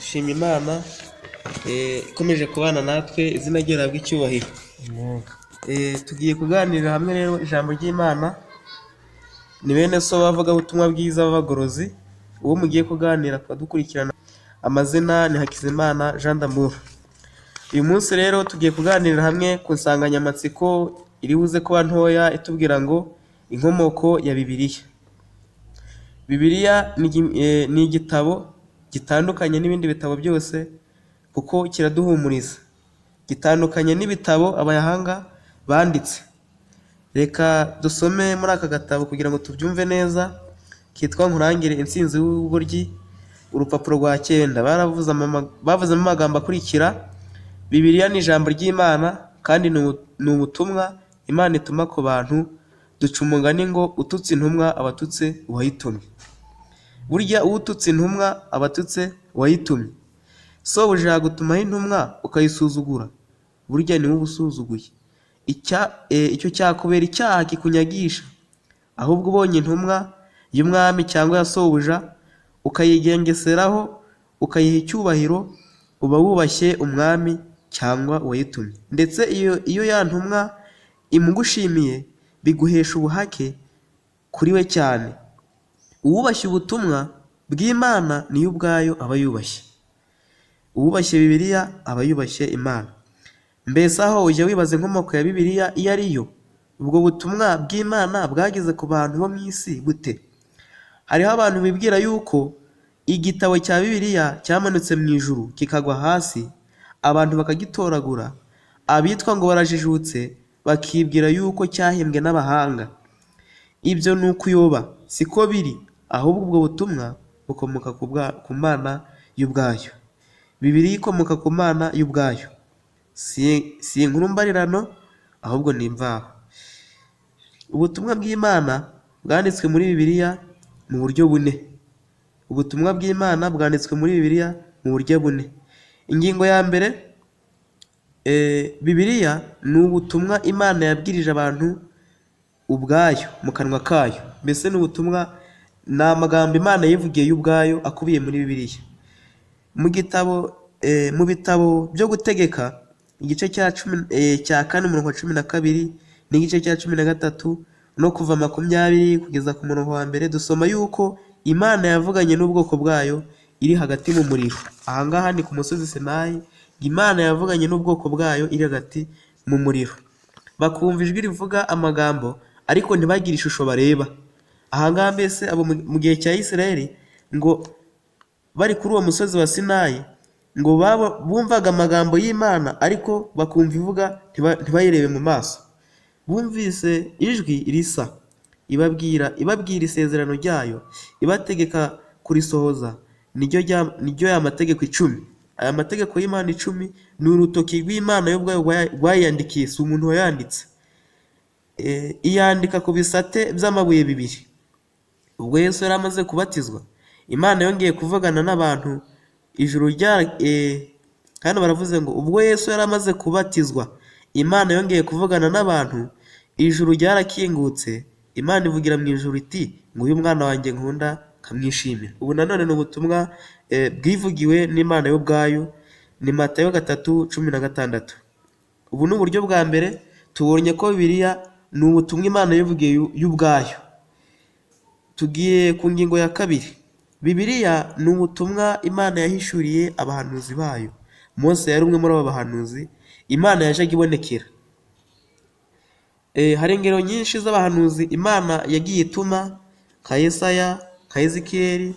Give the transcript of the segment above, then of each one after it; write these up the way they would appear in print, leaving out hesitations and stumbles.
Shima Imana ikomeje kubana natwe, izina rye rihabwe icyubahiro. Tugiye kuganirira hamwe rero ijambo ry'Imana. Ni bene so b'abavugabutumwa bwiza b'abagorozi. Uwo mugiye kuganira dukurikirana, amazina ni Hakizimana Jean d'Amour. Uyu munsi rero tugiye kuganirira hamwe ku nsanganyamatsiko iri buze kuba ntoya itubwira ngo inkomoko ya Bibiliya. Bibiliya ni igitabo gitandukanye n'ibindi bitabo byose kuko kiraduhumuriza, gitandukanye n'ibitabo abahanga banditse. Reka dusome muri aka gatabo kugira ngo tubyumve neza, kitwa Nkurangire intsinzi y'ubugoryi, urupapuro rwa 9. Bavuzemo amagambo akurikira: Bibiliya ni ijambo ry'Imana kandi ni ubutumwa Imana ituma ku bantu. Duca umugani ngo ututse intumwa abatutse uwayitumye. Burya ututse intumwa abatutse uwayitumye. Sobuja yagutumaho intumwa ukayisuzugura, burya ni wowe usuzuguye. Icyo cyakubera icyaha kikunyagisha. Ahubwo ubonye intumwa y'umwami cyangwa ya sobuja ukayigengeseraho ukayiha icyubahiro, uba wubashye umwami cyangwa uwayitumye. Ndetse iyo ya ntumwa imugushimiye biguhesha ubuhake kuri we cyane. Uwubashye ubutumwa bw'Imana niyo ubwayo aba yubashye. Uwubashye Bibiliya aba yubashye Imana. Mbese aho ujya wibaza inkomoko ya Bibiliya iyo ari yo? Ubwo butumwa bw'Imana bwageze ku bantu bo mu isi gute? Hariho abantu bibwira yuko igitabo cya Bibiliya cyamanutse mu ijuru kikagwa hasi, abantu bakagitoragura. Abitwa ngo barajijutse bakibwira yuko cyahimbwe n'abahanga. Ibyo ni ukuyoba, siko biri. Ahubwo ubwo butumwa bukomoka ku Mana y'ubwayo. Bibiliya ikomoka ku Mana y'ubwayo, si inkuru mbarirano, ahubwo ni imvaho. Ubutumwa bw'Imana bwanditswe muri Bibiliya mu buryo bune. Ubutumwa bw'Imana bwanditswe muri Bibiliya mu buryo bune. Ingingo ya mbere, Bibiliya ni ubutumwa Imana yabwirije abantu ubwayo mu kanwa kayo. Mbese ni ubutumwa, ni amagambo Imana yivugiye y'ubwayo akubiye muri Bibiliya. Mu bitabo byo gutegeka, igice cya 4 umurongo wa 12 n'igice cya 13 no kuva 20 kugeza ku murongo wa 1, dusoma yuko Imana yavuganye n'ubwoko bwayo iri hagati mu muriro. Ahangaha ni ku musozi Sinayi. Imana yavuganye n'ubwoko bwayo iri hagati mu muriro. Bakumva ijwi rivuga amagambo ariko ntibagire ishusho bareba. Ahangaha mbese abo mu gihe cya Isirayeli ngo bari kuri uwo musozi wa Sinayi, ngo bumvaga amagambo y'Imana ariko bakumva ivuga ntibayirebe mu maso. Bumvise ijwi risa ibabwira isezerano ryayo, ibategeka kurisohoza. Niryo ya mategeko 10. Aya mategeko y'Imana 10 ni urutoki rw'Imana y'ubwayo rwayandikiye, si umuntu wayanditse. Iyandika ku bisate by'amabuye 2. Ubwo Yesu yari amaze kubatizwa, Imana yongeye kuvugana n'abantu. Hano baravuze ngo ubwo Yesu yari amaze kubatizwa, Imana yongeye kuvugana n'abantu, ijuru ryarakingutse, Imana ivugira mu ijuru iti, nguyu mwana wanjye nkunda kamwishimira. Ubu nanone ni ubutumwa bwivugiwe n'Imana yo ubwayo, ni Matayo 3:16. Ubu ni uburyo bwa mbere tubonye ko Bibiliya ni ubutumwa Imana yivugiye y'ubwayo. Tugiye ku ngingo ya 2. Bibiliya ni ubutumwa Imana yahishuriye abahanuzi bayo. Mose yari umwe muri abo bahanuzi Imana yajaga ibonekera. Hari ingero nyinshi z'abahanuzi Imana yagiye ituma, nka Yesaya, nka Ezekiyeli,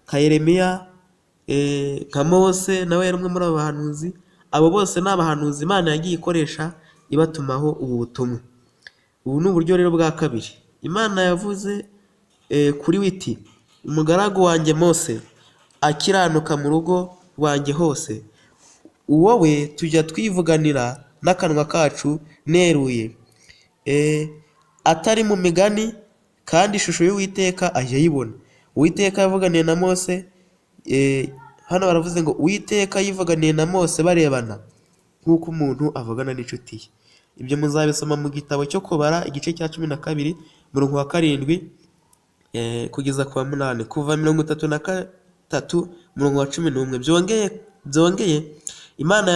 nka Yeremiya, nka Mose nawe yari umwe muri abo bahanuzi. Abo bose ni abahanuzi Imana yagiye ikoresha ibatumaho ubu butumwa. Ubu ni uburyo rero bwa 2. Imana yavuze kuri witi, umugaragu wanjye Mose akiranuka mu rugo rwanjye hose. Wowe tujya twivuganira n'akanwa kacu neruye, atari mu migani, kandi ishusho y'Uwiteka ajya yibona. Uwiteka yavuganiye na Mose. Hano baravuze ngo Uwiteka yivuganiye na Mose barebana nk'uko umuntu avugana n'inshuti ye. Ibyo muzabisoma mu gitabo cyo Kubara igice cya 12 umurongo wa 7 kugeza ku wa 8. Kuva 33 umurongo wa 11. Byongeye Imana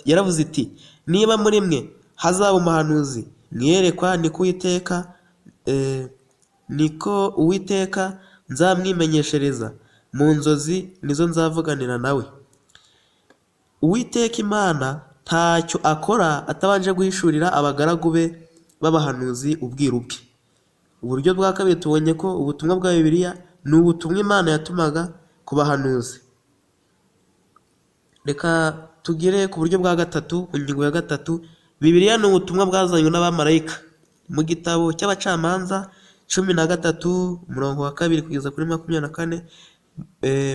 yaravuze iti, niba muri mwe hazaba umuhanuzi mwiyerekwa, niko Uwiteka nzamwimenyeshereza mu nzozi, nizo nzavuganira nawe. Uwiteka Imana ntacyo akora atabanje guhishurira abagaragu be b'abahanuzi ubwiru bwe. Uburyo bwa kabiri tubonye ko ubutumwa bwa Bibiliya ni ubutumwa Imana yatumaga ku bahanuzi. Reka tugere ku buryo bwa gatatu, ku ngingo ya gatatu. Bibiliya ni ubutumwa bwazanywe n'abamarayika. Mu gitabo cy'Abacamanza 13 umurongo wa 2 kugeza kuri 24,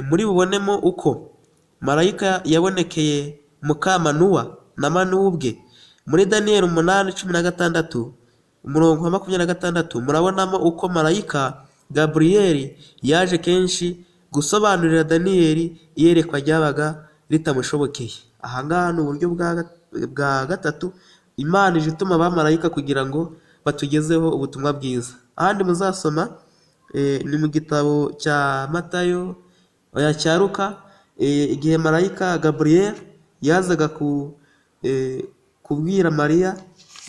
muri bubonemo uko marayika yabonekeye Mukamanuwa na Manowa ubwe. Muri Daniyeli 8:16 umurongo wa 26 murabonamo uko marayika Gaburiyeli yaje kenshi gusobanurira Daniyeli iyerekwa ryabaga ritamushobokeye. Ahangaha ni uburyo bwa gatatu Imana ije ituma abamarayika kugira ngo batugezeho ubutumwa bwiza. Ahandi muzasoma ni mu gitabo cya Matayo cya Luka, igihe marayika Gaburiyeli yazaga kubwira Mariya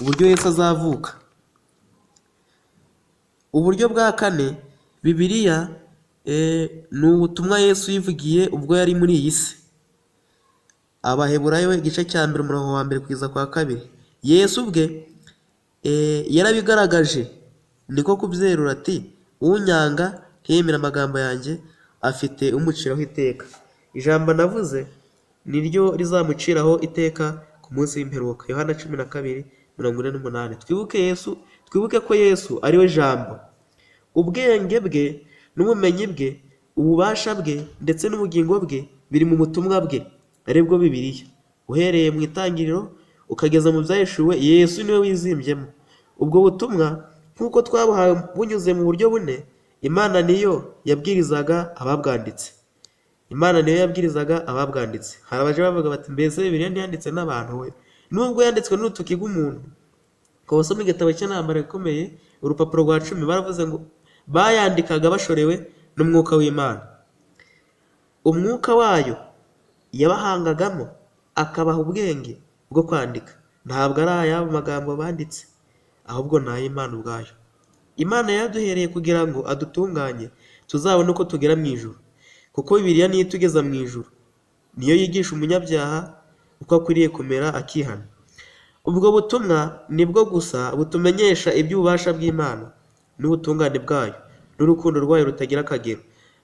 uburyo Yesu azavuka. Uburyo bwa kane, Bibiliya ni ubutumwa Yesu yivugiye ubwo yari muri iyi si. Abaheburayo igice cya 1 umurongo wa 1 kugeza kwa 2. Yesu ubwe yarabigaragaje, niko kubyerura ati, unyanga ntiyemera amagambo yanjye afite umuciraho iteka. Ijambo navuze niryo rizamuciraho iteka ku munsi w'imperuka. Yohana 12:48. Twibuke ko Yesu ari we Jambo. Ubwenge bwe n'ubumenyi bwe, ububasha bwe ndetse n'ubugingo bwe biri mu butumwa bwe, aribwo Bibiliya. Uhereye mu itangiriro ukageza mu byahishuwe, Yesu niwe wizimbyemo. Ubwo butumwa nk'uko twabuhawe bunyuze mu buryo bune, Imana niyo yabwirizaga ababwanditse. Hari abaje bavuga bati, mbese Bibiliya ntiyanditse n'abantu we? Nubwo yanditswe n'urutoki rw'umuntu. Kubasoma igitabo cy'intambara ikomeye, urupapuro rwa 10, baravuze ngo bayandikaga bashorewe n'umwuka w'Imana. Umwuka wayo yabahangagamo akabaha ubwenge bwo kwandika. Ntabwo ari ayabo magambo banditse, ahubwo ni ay'Imana ubwayo. Imana yaduhereye kugira ngo adutunganye tuzabone uko tugera mu ijuru, kuko Bibiliya niyo itugeza mu ijuru. Niyo yigisha umunyabyaha uko akwiriye kumera akihana. Ubwo butumwa nibwo gusa butumenyesha iby'ububasha bw'Imana n'ubutungane bwayo n'urukundo rwayo rutagira akagero.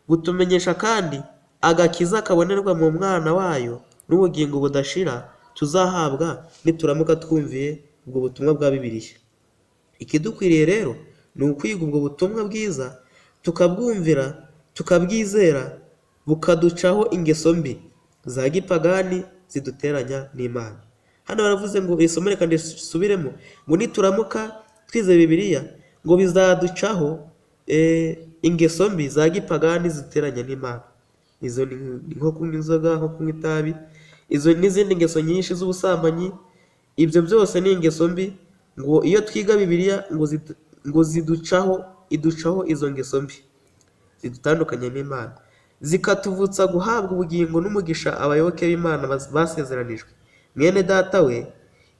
Butumenyesha kandi agakiza kabonerwa mu mwana wayo n'ubugingo budashira tuzahabwa nituramuka twumviye ubwo butumwa bwa Bibiliya. Ikidukwiriye rero ni ukwiga ubwo butumwa bwiza, tukabwumvira, tukabwizera, bukaducaho ingeso mbi za gipagani ziduteranya n'Imana. Hano baravuze ngo isomo reka ndisubiremo, ngo nituramuka twize Bibiliya ngo bizaducaho ingeso mbi za gipagani ziteranya n'Imana. Izo ni nko kunywa inzoga, nko kunywa itabi, izo n'izindi ngeso nyinshi z'ubusambanyi. Ibyo byose ni ingeso mbi, ngo iyo twiga Bibiliya ngo iducaho izo ngeso mbi zidutandukanye n'Imana, zikatuvutsa guhabwa ubugingo n'umugisha abayoboke b'Imana basezeranijwe. Mwene data we,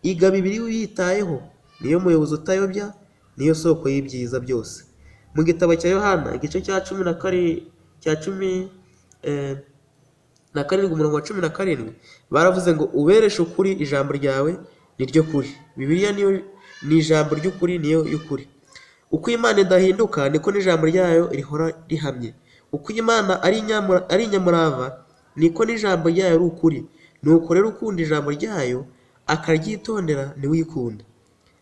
iga Bibiliya uyitayeho, niyo muyobozi utayobya, niyo soko y'ibyiza byose. Mu gitabo cya Yohana igice cya 10 na karindwi umurongo wa 17 baravuze ngo ubereshe ukuri, ijambo ryawe niryo kuri. Bibiliya ni ijambo ry'ukuri, niyo y'ukuri. Uko Imana idahinduka niko n'ijambo ryayo rihora rihamye. Uko Imana ari inyamurava niko n'ijambo ryayo ari ukuri. Nuko rero ukunda ijambo ryayo akaryitondera niwe uyikunda,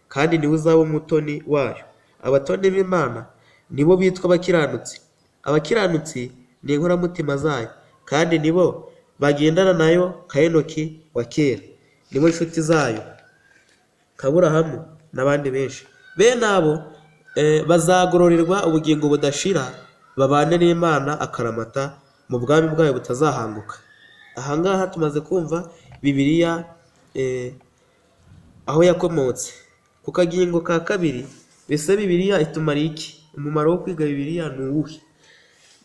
kandi niwe uzaba umutoni wayo. Abatoni b'Imana nibo bitwa abakiranutsi. Abakiranutsi ni inkoramutima zayo, kandi nibo bagendana nayo nka Henoki wa kera. Nibo inshuti zayo nka Aburahamu n'abandi benshi. Bene abo bazagororerwa ubugingo budashira, babane n'Imana akaramata mu bwami bwayo butazahanguka. Ahangaha tumaze kumva Bibiliya aho yakomotse. Ku kagingo ka kabiri, bise Bibiliya itumara iki? Umumaro wo kwiga Bibiliya ni uwuhe?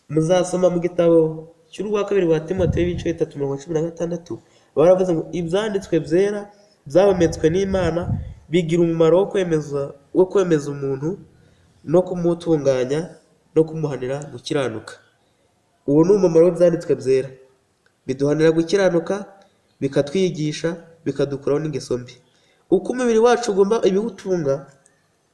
Muzasoma mu gitabo cy'urwa kabiri rwa Timoteyo ibice 3:16 baravuze ngo ibyanditswe byera byahumetswe n'Imana bigira umumaro wo kwemeza umuntu no kumutunganya no kumuhanira gukiranuka. Uwo ni umumaro w'ibyanditswe byera, biduhanira gukiranuka, bikatwigisha, bikadukuraho n'ingeso mbi. Uko umubiri wacu ugomba ibiwutunga,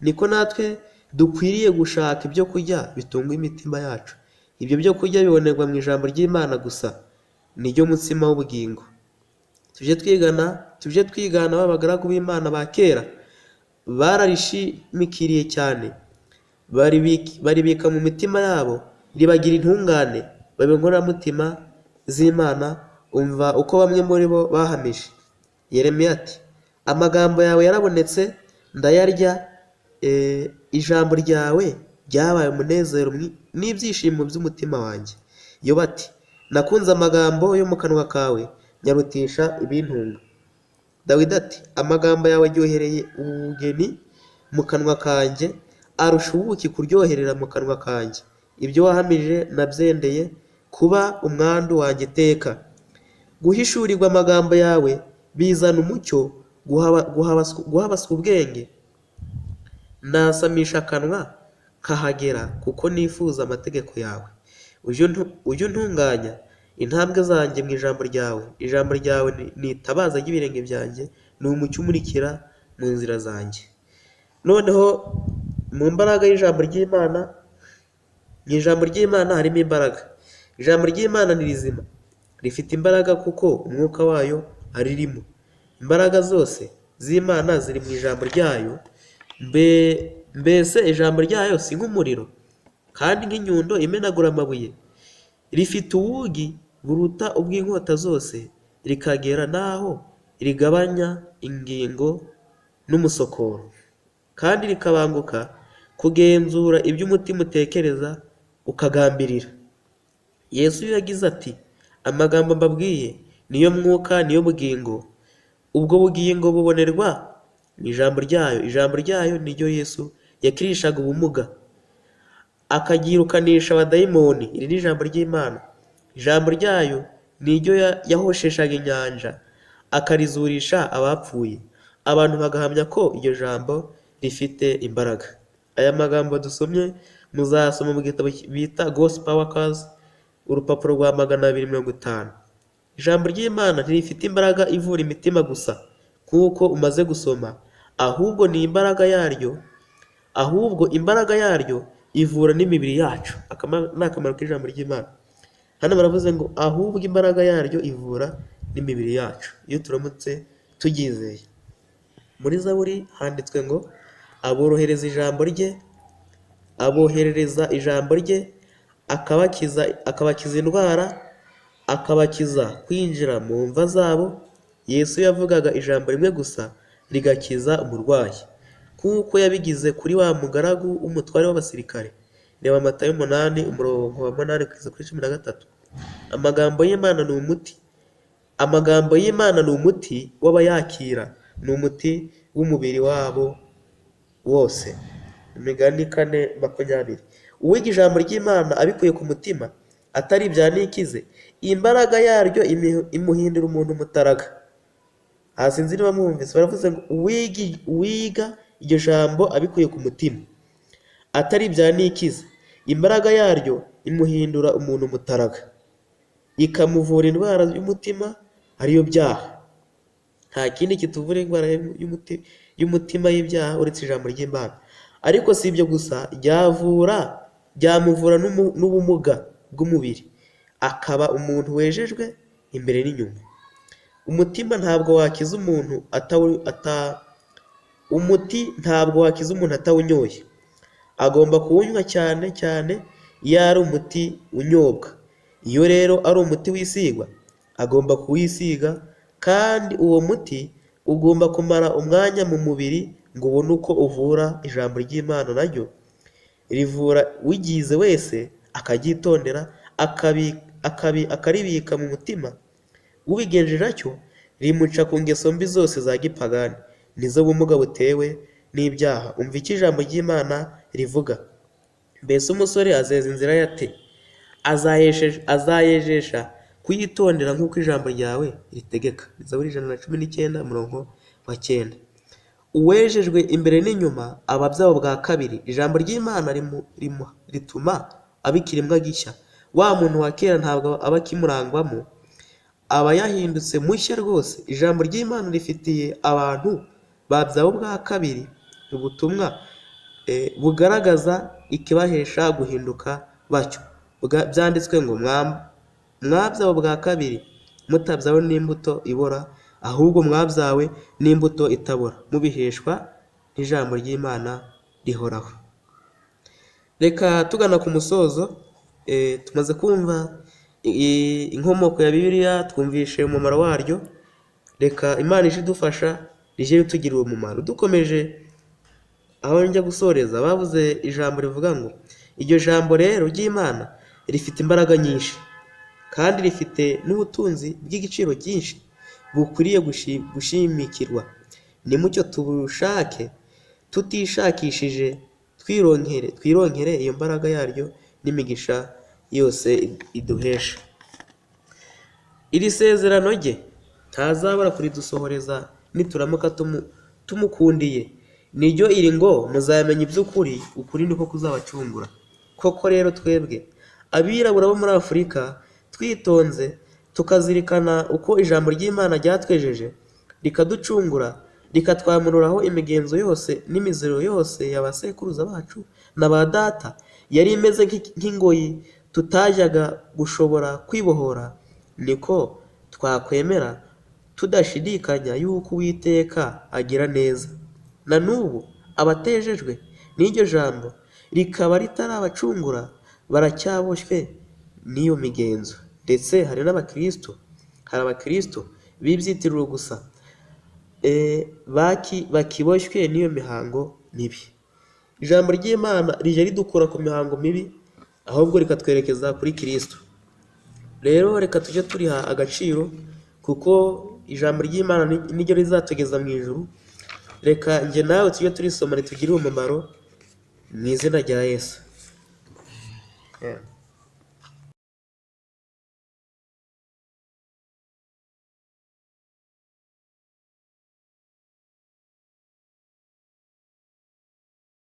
niko natwe dukwiriye gushaka ibyo kurya bitunga imitima yacu. Ibyo byo kurya bibonerwa mu ijambo ry'Imana gusa, niryo mutsima w'ubugingo. Tujye twigana b'abagaragu b'Imana ba kera, bararishimikiriye cyane, baribika mu mitima yabo, ribagira intungane, baba inkoramutima z'Imana. Umva uko bamwe muri bo bahamije. Yeremiya ati, amagambo yawe yarabonetse ndayarya, ijambo ryawe ryabaye umunezero n'ibyishimo by'umutima wanjye. Yobu ati, nakunze amagambo yo mu kanwa kawe nyarutisha ibintunga. Dawidi ati, amagambo yawe aryohereye ubugeni mu kanwa kanjye, arusha ubuki kuryoherera mu kanwa kanjye. Ibyo wahamije nabyendeye kuba umwandu wanjye iteka. Guhishurirwa amagambo yawe bizana umucyo, guhabaswa ubwenge. Nasamisha akanwa kahagera kuko nifuza amategeko yawe. Ujye untunganya intambwe zanjye mu ijambo ryawe. Ijambo ryawe ni itabaza ry'ibirenge byanjye, ni umucyo umurikira mu nzira zanjye. Noneho mu mbaraga y'ijambo ry'Imana, mu ijambo ry'Imana harimo imbaraga. Ijambo ry'Imana ni rizima, rifite imbaraga kuko umwuka wayo aririmo. Imbaraga zose z'Imana ziri mu ijambo ryayo. Mbese ijambo ryayo si nk'umuriro kandi nk'inyundo imenagura amabuye. Rifite ubugi buruta ubw'inkota zose, rikagera n'aho rigabanya ingingo n'umusokoro, kandi rikabanguka kugenzura ibyo umutima utekereza ukagambirira. Yesu yagize ati, amagambo mbabwiye niyo mwuka niyo bugingo. Ubwo bugingo bubonerwa mu ijambo ryayo. Ijambo ryayo niryo Yesu yakirishaga ubumuga, akabyirukanisha abadayimoni. Iri ni ijambo ry'Imana. Ijambo ryayo niryo yahosheshaga inyanja, akarizurisha abapfuye. Abantu bagahamya ko iryo jambo rifite imbaraga. Aya magambo dusomye muzasoma mu gitabo bita Gospel Workers, urupapuro rwa 250. Ijambo ry'Imana ntirifite imbaraga ivura imitima gusa nk'uko umaze gusoma, ahubwo imbaraga yaryo ivura n'imibiri yacu. Ni akamaro k'ijambo ry'Imana. Hano baravuze ngo ahubwo imbaraga yaryo ivura n'imibiri yacu, iyo turamutse turyizeye. Muri Zaburi handitswe ngo aboherereza ijambo rye akabakiza indwara, akabakiza kwinjira mu mva zabo. Yesu yavugaga ijambo rimwe gusa rigakiza umurwayi, nk'uko yabigize kuri wa mugaragu w'umutware w'abasirikare. Reba Matayo 8:8-13. Amagambo y'Imana ni umuti w'abayakira, ni umuti w'umubiri wabo wose. Imigani 4:20. Uwiga ijambo ry'Imana abikuye ku mutima, atari ibya nikize, imbaraga yaryo imuhindura umuntu mutaraga. Sinzi niba mwumvise, baravuze ngo uwiga iryo jambo abikuye ku mutima, atari ibya nikize, imbaraga yaryo imuhindura umuntu mutaraga, ikamuvura indwara y'umutima ariyo byaha. Nta kindi kituvura indwara y'umutima y'ibyaha uretse ijambo ry'Imana. Ariko si ibyo gusa, ryamuvura n'ubumuga bw'umubiri, akaba umuntu wejejwe imbere n'inyuma. Umuti ntabwo wakiza umuntu atawunyoye. Agomba kuwunywa cyane cyane iyo ari umuti unyobwa. Iyo rero ari umuti wisigwa, agomba kuwisiga, kandi uwo muti ugomba kumara umwanya mu mubiri ngo ubone uko uvura. Ijambo ry'Imana naryo rivura ugize wese akaryitondera, akaribika mu mutima. Ubigenje atyo rimuca ku ngeso mbi zose za gipagani, nizo bumuga butewe n'ibyaha. Umva icyo ijambo ry'Imana rivuga. Mbese umusore azeza inzira ye ate? azayejesha kuyitondera nk'uko ijambo ryawe ritegeka. Zaburi 119 umurongo wa 9. Uwejejwe imbere n'inyuma aba abyawe bwa kabiri. Ijambo ry'Imana rituma aba ikiremwa gishya. Wa muntu wa kera ntabwo aba akimurangwamo, aba yahindutse mushya rwose. Ijambo ry'Imana rifitiye abantu babyawe bwa kabiri ubutumwa bugaragaza ikibahesha guhinduka batyo. Byanditswe ngo mwabyawe bwa kabiri, mutabyawe n'imbuto ibora, ahubwo mwabyawe n'imbuto itabora, mubiheshwa n'ijambo ry'Imana rihoraho. Reka tugana ku musozo, tumaze kumva inkomoko ya Bibiliya, twumvishe umumaro waryo. Reka Imana ije idufasha rije ritugirira umumaro. Dukomeje aho njya gusoreza, bavuze ijambo rivuga ngo iryo jambo rero ry'Imana rifite imbaraga nyinshi kandi rifite n'ubutunzi bw'igiciro cyinshi bukwiriye gushimikirwa. Nimucyo tubushake tutishakishije, twironkere iyo mbaraga yaryo n'imigisha yose iduhesha. Iri sezerano rye ntazabura kuridusohoreza nituramuka tumukundiye. Niryo iri ngo muzamenya iby'ukuri, ukuri niko kuzabacungura. Koko rero twebwe abirabura bo muri Afurika twitonze tukazirikana uko ijambo ry'Imana ryatwejeje rikaducungura, rikatwamururaho imigenzo yose n'imiziro yose y'abasekuruza bacu na ba data yari imeze nk'ingoyi tutajyaga gushobora kwibohora, niko twakwemera tudashidikanya yuko Uwiteka agira neza. Na n'ubu abatejejwe n'iryo jambo rikaba ritarabacungura baracyaboshywe n'iyo migenzo. Ndetse hari abakristo b'ibyitiriro gusa bakiboshywe n'iyo mihango mibi. Ijambo ry'Imana rije ridukura ku mihango mibi, ahubwo rikatwerekeza kuri Kristo. Rero reka tujye turiha agaciro, kuko ijambo ry'Imana niryo rizatugeza mu ijuru. Reka njye nawe tujye turisoma ritugirire umumaro mu izina rya Yesu.